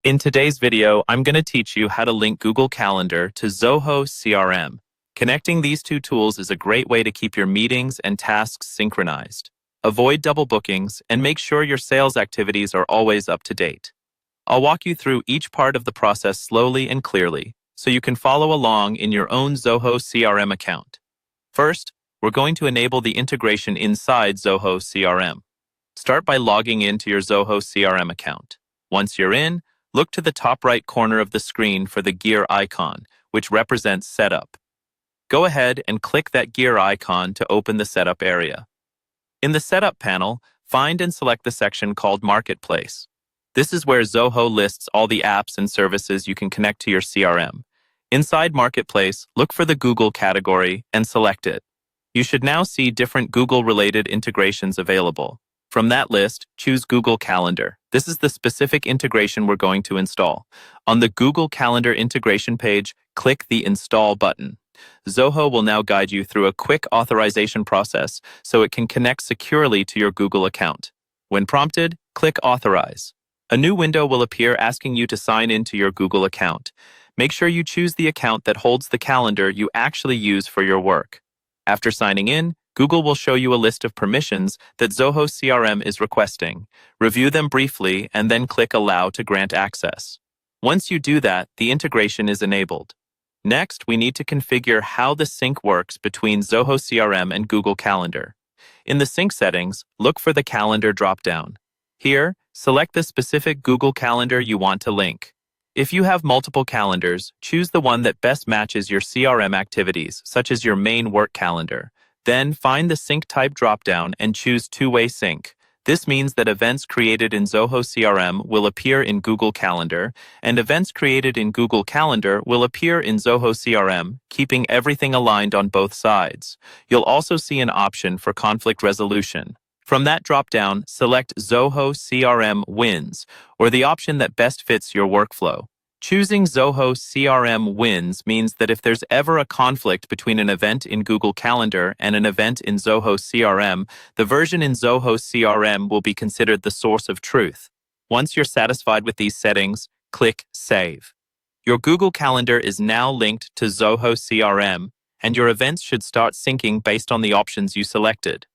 In today's video, I'm going to teach you how to link Google Calendar to Zoho CRM. Connecting these two tools is a great way to keep your meetings and tasks synchronized. Avoid double bookings and make sure your sales activities are always up to date. I'll walk you through each part of the process slowly and clearly so you can follow along in your own Zoho CRM account. First, we're going to enable the integration inside Zoho CRM. Start by logging into your Zoho CRM account. Once you're in, look to the top right corner of the screen for the gear icon, which represents Setup. Go ahead and click that gear icon to open the Setup area. In the Setup panel, find and select the section called Marketplace. This is where Zoho lists all the apps and services you can connect to your CRM. Inside Marketplace, look for the Google category and select it. You should now see different Google-related integrations available. From that list, choose Google Calendar. This is the specific integration we're going to install. On the Google Calendar integration page, click the Install button. Zoho will now guide you through a quick authorization process so it can connect securely to your Google account. When prompted, click Authorize. A new window will appear asking you to sign into your Google account. Make sure you choose the account that holds the calendar you actually use for your work. After signing in, Google will show you a list of permissions that Zoho CRM is requesting. Review them briefly and then click Allow to grant access. Once you do that, the integration is enabled. Next, we need to configure how the sync works between Zoho CRM and Google Calendar. In the sync settings, look for the Calendar dropdown. Here, select the specific Google Calendar you want to link. If you have multiple calendars, choose the one that best matches your CRM activities, such as your main work calendar. Then find the Sync Type dropdown and choose Two-Way Sync. This means that events created in Zoho CRM will appear in Google Calendar, and events created in Google Calendar will appear in Zoho CRM, keeping everything aligned on both sides. You'll also see an option for conflict resolution. From that dropdown, select Zoho CRM Wins, or the option that best fits your workflow. Choosing Zoho CRM Wins means that if there's ever a conflict between an event in Google Calendar and an event in Zoho CRM, the version in Zoho CRM will be considered the source of truth. Once you're satisfied with these settings, click Save. Your Google Calendar is now linked to Zoho CRM, and your events should start syncing based on the options you selected.